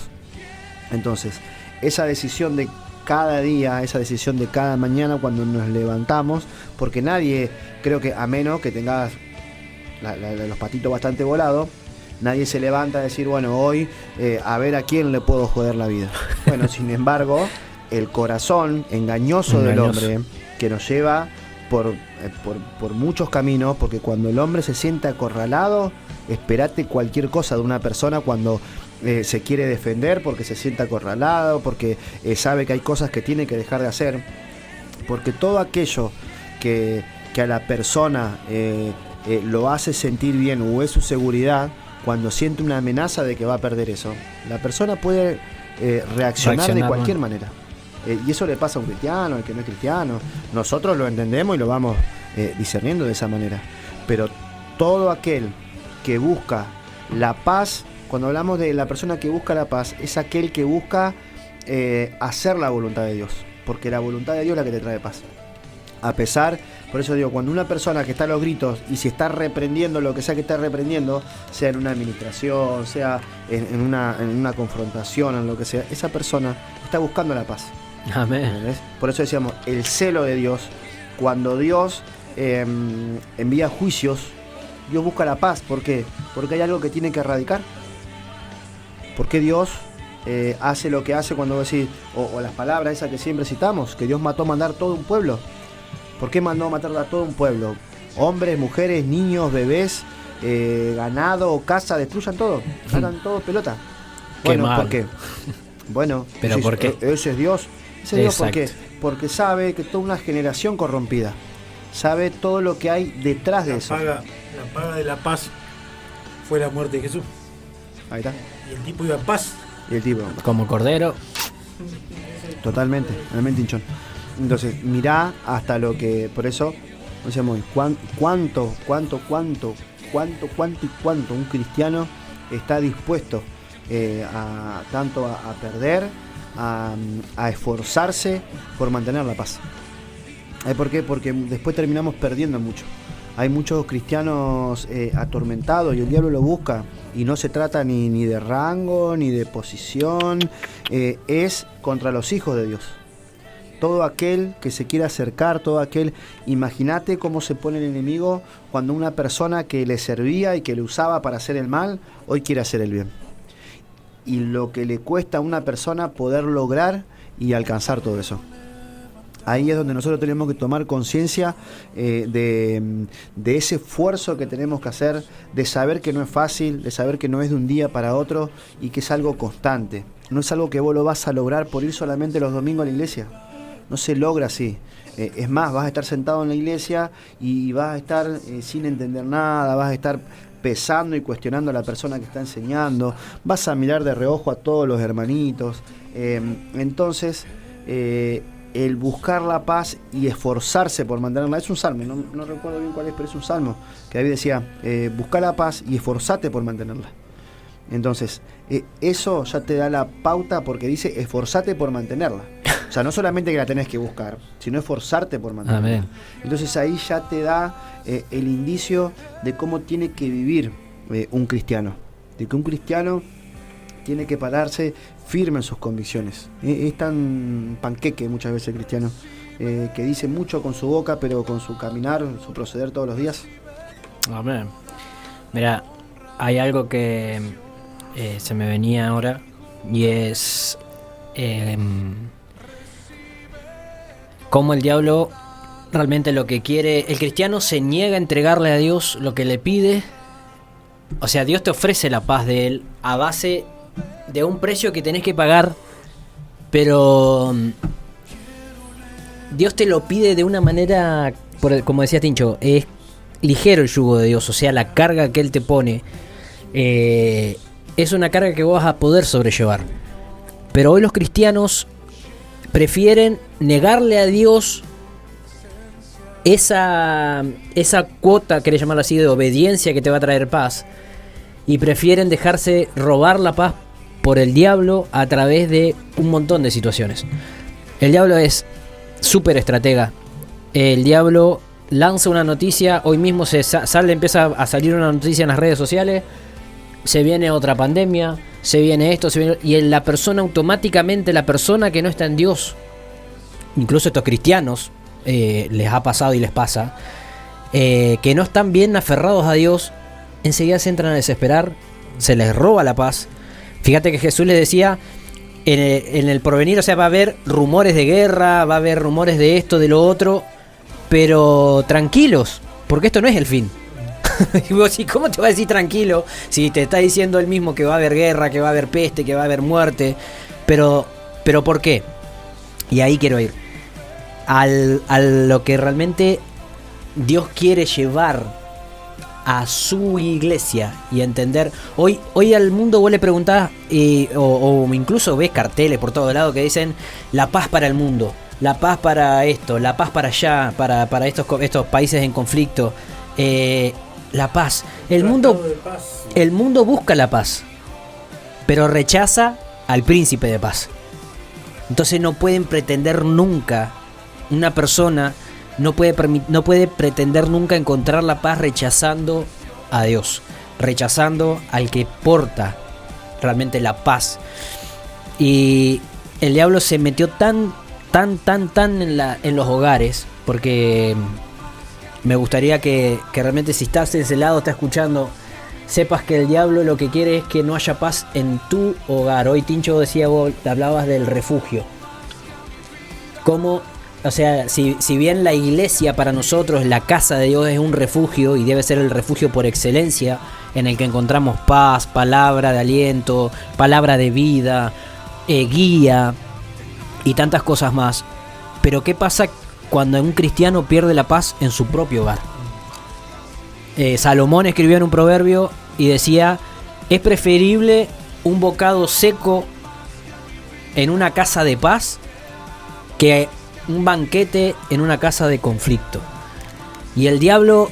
Entonces, esa decisión de cada día, esa decisión de cada mañana cuando nos levantamos, porque nadie, creo que a menos que tengas los patitos bastante volados, nadie se levanta a decir, bueno, hoy a ver a quién le puedo joder la vida. Bueno, sin embargo, el corazón engañoso del hombre, que nos lleva por muchos caminos, porque cuando el hombre se siente acorralado, esperate cualquier cosa de una persona cuando se quiere defender, porque se siente acorralado, porque sabe que hay cosas que tiene que dejar de hacer, porque todo aquello que a la persona lo hace sentir bien o es su seguridad, cuando siente una amenaza de que va a perder eso, la persona puede reaccionar de cualquier manera. Y eso le pasa a un cristiano, al que no es cristiano. Nosotros lo entendemos y lo vamos discerniendo de esa manera. Pero todo aquel que busca la paz, cuando hablamos de la persona que busca la paz, es aquel que busca hacer la voluntad de Dios. Porque la voluntad de Dios es la que te trae paz. A pesar, por eso digo, cuando una persona que está a los gritos y si está reprendiendo lo que sea que está reprendiendo, sea en una administración, sea en una confrontación, en lo que sea, esa persona está buscando la paz. Amén. ¿Ves? Por eso decíamos, el celo de Dios, cuando Dios envía juicios, Dios busca la paz. ¿Por qué? Porque hay algo que tiene que erradicar. ¿Por qué Dios hace lo que hace cuando decís, o las palabras esas que siempre citamos, que Dios mandó matar todo un pueblo? ¿Por qué mandó matar a todo un pueblo? Hombres, mujeres, niños, bebés, ganado, casa, destruyan todo, hagan todo pelota. Bueno, ¿por qué? Bueno, ¿pero por qué? Ese es Dios. Ese es Dios, ¿por qué? Porque sabe que toda una generación corrompida, sabe todo lo que hay detrás de eso. La paga de la paz fue la muerte de Jesús. Ahí está. Y el tipo iba en paz. Y el tipo, como cordero. Totalmente hinchón. Entonces, mirá hasta lo que, por eso, decíamos, cuánto un cristiano está dispuesto tanto a perder, a esforzarse por mantener la paz. ¿Por qué? Porque después terminamos perdiendo mucho. Hay muchos cristianos atormentados y el diablo lo busca. Y no se trata ni de rango, ni de posición. Es contra los hijos de Dios. Todo aquel que se quiera acercar, todo aquel... Imagínate cómo se pone el enemigo cuando una persona que le servía y que le usaba para hacer el mal, hoy quiere hacer el bien. Y lo que le cuesta a una persona poder lograr y alcanzar todo eso. Ahí es donde nosotros tenemos que tomar conciencia de ese esfuerzo que tenemos que hacer, de saber que no es fácil, de saber que no es de un día para otro y que es algo constante. No es algo que vos lo vas a lograr por ir solamente los domingos a la iglesia. No se logra así. Es más, vas a estar sentado en la iglesia y vas a estar sin entender nada, vas a estar pesando y cuestionando a la persona que está enseñando, vas a mirar de reojo a todos los hermanitos. Entonces... el buscar la paz y esforzarse por mantenerla, es un salmo, no recuerdo bien cuál es, pero es un salmo que David decía, busca la paz y esforzate por mantenerla. Entonces, eso ya te da la pauta porque dice esforzate por mantenerla. O sea, no solamente que la tenés que buscar, sino esforzarte por mantenerla. Amén. Entonces ahí ya te da el indicio de cómo tiene que vivir un cristiano, de que un cristiano tiene que pararse firme en sus convicciones. Es tan panqueque muchas veces el cristiano, que dice mucho con su boca, pero con su caminar, su proceder todos los días, Amén. Mira, hay algo que se me venía ahora y es cómo el diablo realmente lo que quiere. El cristiano se niega a entregarle a Dios lo que le pide. O sea, Dios te ofrece la paz de Él a base de un precio que tenés que pagar, pero Dios te lo pide de una manera, como decía Tincho, es ligero el yugo de Dios. O sea, la carga que Él te pone es una carga que vos vas a poder sobrellevar. Pero hoy los cristianos prefieren negarle a Dios esa cuota, querés llamarlo así, de obediencia que te va a traer paz, y prefieren dejarse robar la paz por el diablo a través de un montón de situaciones. El diablo es súper estratega. El diablo lanza una noticia, hoy mismo empieza a salir una noticia en las redes sociales, se viene otra pandemia, se viene esto, y en la persona automáticamente, la persona que no está en Dios, incluso estos cristianos, les ha pasado y les pasa, que no están bien aferrados a Dios, enseguida se entran a desesperar, se les roba la paz. Fíjate que Jesús les decía, en el porvenir, o sea, va a haber rumores de guerra, va a haber rumores de esto, de lo otro, pero tranquilos, porque esto no es el fin. Y vos, ¿y cómo te va a decir tranquilo si te está diciendo él mismo que va a haber guerra, que va a haber peste, que va a haber muerte? Pero ¿por qué? Y ahí quiero ir a lo que realmente Dios quiere llevar a su iglesia y entender. Hoy al mundo vos le preguntás, o incluso ves carteles por todos lados que dicen la paz para el mundo, la paz para esto, la paz para allá, para estos países en conflicto, la paz. El mundo busca la paz, pero rechaza al príncipe de paz. Entonces no pueden pretender nunca, una persona no puede pretender nunca encontrar la paz rechazando a Dios, rechazando al que porta realmente la paz. Y el diablo se metió tan en los hogares, porque me gustaría que realmente, si estás de ese lado, estás escuchando, sepas que el diablo lo que quiere es que no haya paz en tu hogar. Hoy Tincho decía, vos hablabas del refugio. Como, o sea, si bien la iglesia para nosotros, la casa de Dios, es un refugio y debe ser el refugio por excelencia, en el que encontramos paz, palabra de aliento, palabra de vida, guía y tantas cosas más. Pero ¿qué pasa cuando un cristiano pierde la paz en su propio hogar? Salomón escribió en un proverbio y decía: es preferible un bocado seco en una casa de paz que un banquete en una casa de conflicto. Y el diablo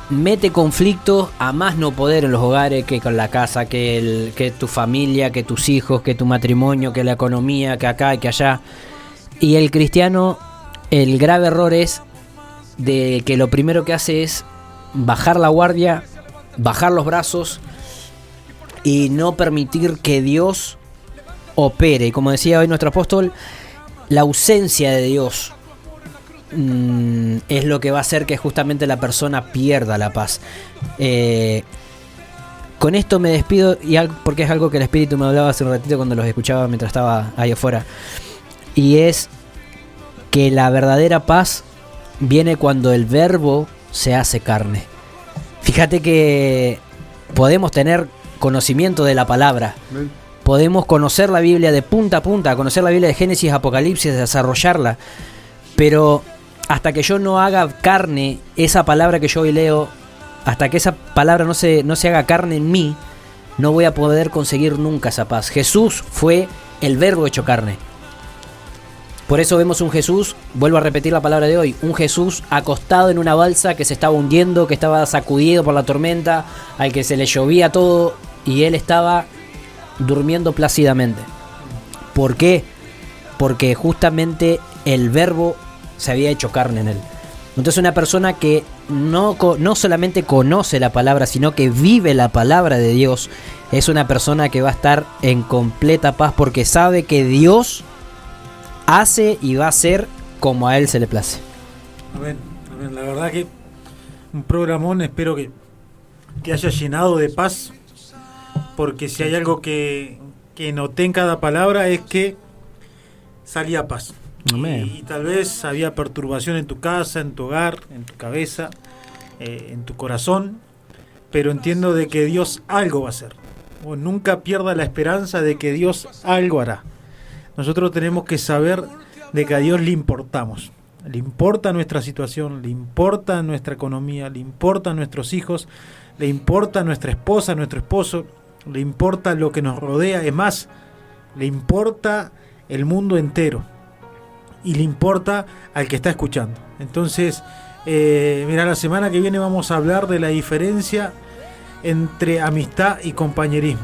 mete conflictos a más no poder en los hogares, que con la casa, que tu familia, que tus hijos, que tu matrimonio, que la economía, que acá y que allá. Y el cristiano, el grave error es de que lo primero que hace es bajar la guardia, bajar los brazos y no permitir que Dios opere. Y como decía hoy nuestro apóstol, la ausencia de Dios es lo que va a hacer que justamente la persona pierda la paz. Con esto me despido, porque es algo que el Espíritu me hablaba hace un ratito cuando los escuchaba mientras estaba ahí afuera. Y es que la verdadera paz viene cuando el verbo se hace carne. Fíjate que podemos tener conocimiento de la palabra. Podemos conocer la Biblia de punta a punta, conocer la Biblia de Génesis a Apocalipsis, desarrollarla. Pero hasta que yo no haga carne esa palabra que yo hoy leo, hasta que esa palabra no se haga carne en mí, no voy a poder conseguir nunca esa paz. Jesús fue el verbo hecho carne. Por eso vemos un Jesús, vuelvo a repetir la palabra de hoy, un Jesús acostado en una balsa que se estaba hundiendo, que estaba sacudido por la tormenta, al que se le llovía todo, y él estaba durmiendo plácidamente. ¿Por qué? Porque justamente el verbo se había hecho carne en él. Entonces una persona que no solamente conoce la palabra, sino que vive la palabra de Dios, es una persona que va a estar en completa paz, porque sabe que Dios hace y va a hacer como a él se le place. Amén. La verdad que un programón. Espero que te haya llenado de paz, porque si hay algo que noté en cada palabra es que salía paz. Y tal vez había perturbación en tu casa, en tu hogar, en tu cabeza, en tu corazón, pero entiendo de que Dios algo va a hacer. O nunca pierda la esperanza de que Dios algo hará. Nosotros tenemos que saber de que a Dios le importamos. Le importa nuestra situación, le importa nuestra economía, le importa nuestros hijos, le importa nuestra esposa, nuestro esposo, le importa lo que nos rodea, es más, le importa el mundo entero y le importa al que está escuchando. Entonces, mira, la semana que viene vamos a hablar de la diferencia entre amistad y compañerismo.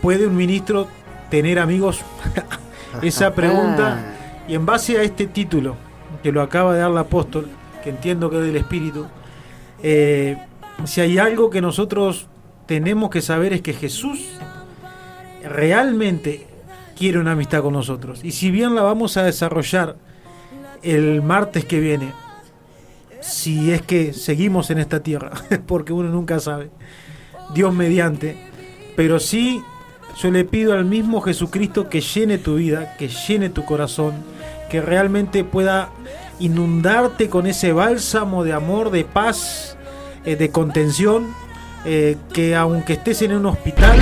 ¿Puede un ministro tener amigos? Esa pregunta, y en base a este título que lo acaba de dar el apóstol, que entiendo que es del Espíritu, si hay algo que nosotros tenemos que saber es que Jesús realmente quiere una amistad con nosotros, y si bien la vamos a desarrollar el martes que viene, si es que seguimos en esta tierra, porque uno nunca sabe, Dios mediante, pero sí yo le pido al mismo Jesucristo que llene tu vida, que llene tu corazón, que realmente pueda inundarte con ese bálsamo de amor, de paz, de contención, que aunque estés en un hospital,